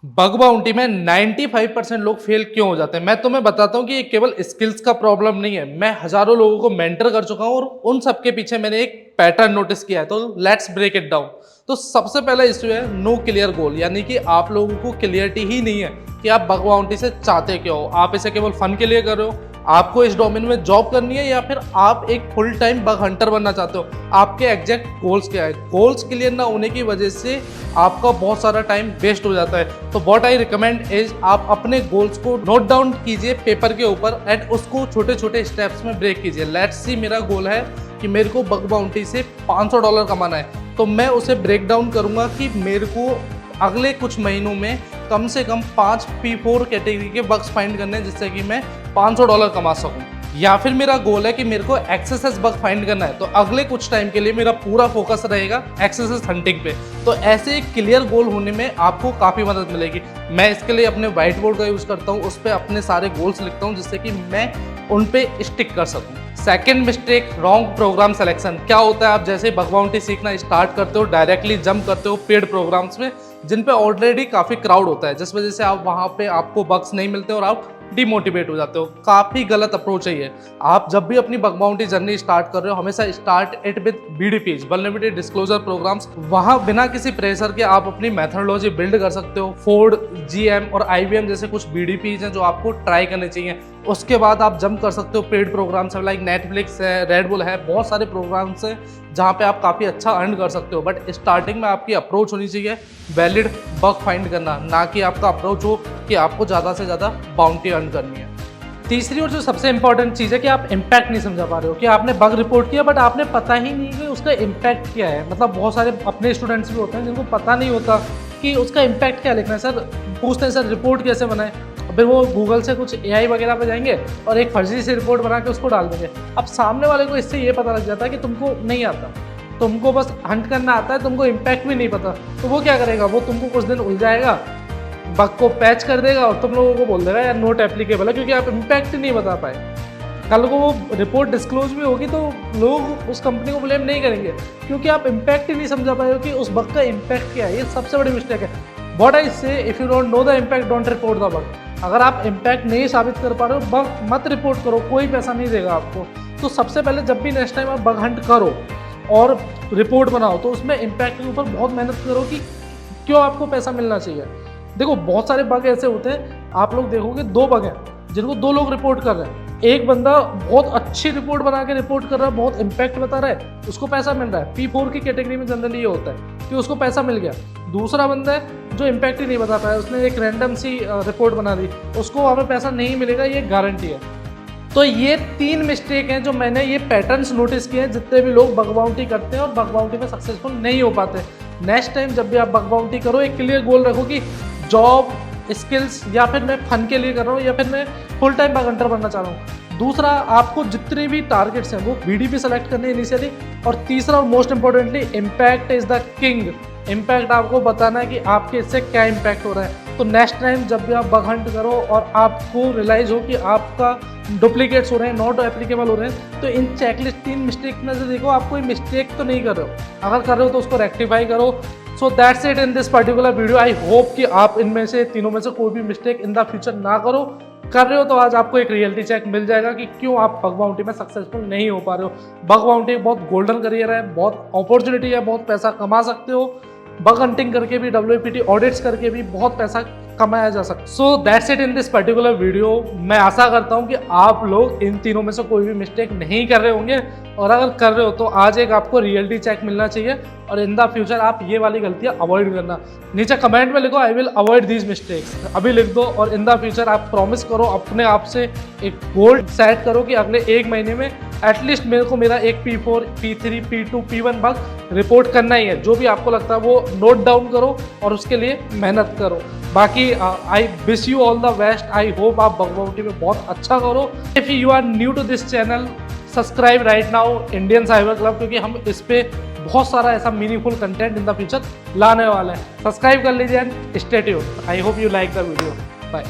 Bug bounty में 95% लोग fail क्यों हो जाते हैं? मैं तुम्हें बताता हूँ कि ये केवल स्किल्स का प्रॉब्लम नहीं है। मैं हजारों लोगों को मेंटर कर चुका हूँ और उन सबके पीछे मैंने एक पैटर्न नोटिस किया है। तो लेट्स ब्रेक इट डाउन। तो सबसे पहला इशू है नो क्लियर गोल, यानी कि आप लोगों को क्लियरिटी ही नहीं है कि आप बग बाउंटी से चाहते क्या हो। आप इसे केवल फन के लिए कर रहे हो, आपको इस डोमेन में जॉब करनी है, या फिर आप एक फुल टाइम बग हंटर बनना चाहते हो। आपके एग्जैक्ट गोल्स क्या है? गोल्स क्लियर ना होने की वजह से आपका बहुत सारा टाइम वेस्ट हो जाता है। तो व्हाट आई रिकमेंड इज आप अपने गोल्स को नोट डाउन कीजिए पेपर के ऊपर एंड उसको छोटे छोटे स्टेप्स में ब्रेक कीजिए। लेट्स सी, मेरा गोल है कि मेरे को बग बाउंटी से $500 कमाना है, तो मैं उसे ब्रेक डाउन करूंगा कि मेरे को अगले कुछ महीनों में कम से कम 5 P4 कैटेगरी के बग्स फाइंड करने हैं जिससे कि मैं $500 कमा सकूं। या फिर मेरा गोल है कि मेरे को एक्सेस बग फाइंड करना है, तो अगले कुछ टाइम के लिए मेरा पूरा फोकस रहेगा एक्सेस हंटिंग पे। तो ऐसे एक क्लियर गोल होने में आपको काफ़ी मदद मिलेगी। मैं इसके लिए अपने व्हाइट बोर्ड का यूज़ करता हूँ, उस पर अपने सारे गोल्स लिखता हूँ जिससे कि मैं उन पे स्टिक कर सकूँ। Second mistake, wrong program selection. क्या होता है, आप जैसे बग बाउंटी सीखना स्टार्ट करते हो डायरेक्टली जंप करते हो पेड प्रोग्राम्स में जिन पे ऑलरेडी काफ़ी क्राउड होता है, जिस वजह से आप वहाँ पे आपको बग्स नहीं मिलते और आप डिमोटिवेट हो जाते हो। काफ़ी गलत अप्रोच है ये। आप जब भी अपनी बग बाउंटी जर्नी स्टार्ट कर रहे हो हमेशा start it with BDPs, vulnerability disclosure programs. वहाँ बिना किसी प्रेशर के आप अपनी मेथोडोलॉजी बिल्ड कर सकते हो। फोर्ड, GM और IBM जैसे कुछ BDPs हैं जो आपको ट्राई करने चाहिए। उसके बाद आप जंप कर सकते हो पेड प्रोग्राम्स है, लाइक नेटफ्लिक्स है, रेडबुल है, बहुत सारे प्रोग्राम्स हैं जहाँ पे आप काफ़ी अच्छा अर्न कर सकते हो। बट स्टार्टिंग में आपकी अप्रोच होनी चाहिए वैलिड बग फाइंड करना, ना कि आपका अप्रोच हो कि आपको ज़्यादा से ज़्यादा बाउंटी अर्न करनी है। तीसरी और जो सबसे इंपॉर्टेंट चीज़ है कि आप इम्पैक्ट नहीं समझा पा रहे हो कि आपने बग रिपोर्ट किया बट आपने पता ही नहीं कि उसका इम्पैक्ट क्या है। मतलब बहुत सारे अपने स्टूडेंट्स भी होते हैं जिनको पता नहीं होता कि उसका इम्पैक्ट क्या लिखना है। सर पूछते हैं, सर रिपोर्ट कैसे बनाए? फिर वो गूगल से कुछ AI वगैरह पे जाएंगे और एक फर्जी सी रिपोर्ट बना के उसको डाल देंगे। अब सामने वाले को इससे ये पता लग जाता है कि तुमको नहीं आता, तुमको बस हंट करना आता है, तुमको इम्पैक्ट भी नहीं पता। तो वो क्या करेगा, वो तुमको कुछ दिन उलझाएगा, बग को पैच कर देगा और तुम लोगों को बोल देगा यार नोट एप्लीकेबल है, क्योंकि आप इम्पैक्ट नहीं बता पाए। कल को वो रिपोर्ट डिस्क्लोज भी होगी तो लोग उस कंपनी को ब्लेम नहीं करेंगे क्योंकि आप इम्पैक्ट ही नहीं समझा पाए हो कि उस बग का इम्पैक्ट क्या है। ये सबसे बड़ी मिस्टेक है। व्हाट आई से, if you don't know the impact don't report the bug. अगर आप इम्पैक्ट नहीं साबित कर पा रहे हो बग मत रिपोर्ट करो, कोई पैसा नहीं देगा आपको। तो सबसे पहले जब भी नेक्स्ट टाइम आप बग हंट करो और रिपोर्ट बनाओ तो उसमें इम्पैक्ट के ऊपर बहुत मेहनत करो कि क्यों आपको पैसा मिलना चाहिए। देखो बहुत सारे बग ऐसे होते हैं, आप लोग देखोगे 2 बग हैं जिनको 2 लोग रिपोर्ट कर रहे हैं। एक बंदा बहुत अच्छी रिपोर्ट बना के रिपोर्ट कर रहा है, बहुत इम्पैक्ट बता रहा है, उसको पैसा मिल रहा है। P4 की कैटेगरी में जनरली ये होता है कि उसको पैसा मिल गया। दूसरा बंदा है जो इम्पैक्ट ही नहीं बता पाया, उसने एक रैंडम सी रिपोर्ट बना दी, उसको वहाँ पे पैसा नहीं मिलेगा, ये गारंटी है। तो ये 3 मिस्टेक हैं जो मैंने ये पैटर्न्स नोटिस किए हैं जितने भी लोग बग बाउंटी करते हैं और बग बाउंटी में सक्सेसफुल नहीं हो पाते। नेक्स्ट टाइम जब भी आप बग बाउंटी करो एक क्लियर गोल रखो कि जॉब, स्किल्स, या फिर मैं फन के लिए कर रहा हूँ या फिर मैं फुल टाइम बग हंटर बनना चाह रहा हूँ। दूसरा, आपको जितने भी टारगेट्स हैं वो BDP सेलेक्ट करने हैं इनिशियली। और तीसरा और most importantly, impact is the king. Impact आपको बताना है कि आपके इससे क्या इम्पैक्ट हो रहा है। तो नेक्स्ट टाइम जब भी आप बग हंट करो और आपको रियलाइज हो कि आपका डुप्लीकेट्स हो रहे हैं, नॉट एप्लीकेबल हो रहे हैं, तो इन चेकलिस्ट 3 मिस्टेक में से देखो आप कोई मिस्टेक तो नहीं कर रहे हो। अगर कर रहे हो तो उसको रेक्टिफाई करो। So that's it in this particular video. I hope कि आप इनमें से तीनों में से कोई भी मिस्टेक इन द फ्यूचर ना करो। कर रहे हो तो आज आपको एक रियलिटी चेक मिल जाएगा कि क्यों आप बग बाउंटी में सक्सेसफुल नहीं हो पा रहे हो। बग बाउंटी एक बहुत गोल्डन करियर है, बहुत अपॉर्चुनिटी है, बहुत पैसा कमा सकते हो। बग हंटिंग करके भी, WPT ऑडिट्स करके भी बहुत पैसा कमाया जा सकता है। So that's it in this particular video. मैं आशा करता हूँ कि आप लोग इन तीनों में से कोई भी मिस्टेक नहीं कर रहे होंगे, और अगर कर रहे हो तो आज एक आपको रियलिटी चेक मिलना चाहिए और इन द फ्यूचर आप ये वाली गलतियाँ अवॉइड करना। नीचे कमेंट में लिखो I will avoid these mistakes, अभी लिख दो। और इन द फ्यूचर आप प्रॉमिस करो, अपने आप से एक गोल सेट करो कि अगले 1 महीने में एटलीस्ट मेरे को मेरा एक P4, P3, P2, P1 bug report करना ही है। जो भी आपको लगता है वो नोट डाउन करो और उसके लिए मेहनत करो। बाकी I wish you all the best. I hope आप बग बाउंटी में बहुत अच्छा करो। If you are new to this channel, subscribe right now Indian cyber club, क्योंकि हम इस पे बहुत सारा ऐसा meaningful content in the future लाने वाला है। सब्सक्राइब कर लीजिए and stay tuned. I hope you like the video. Bye.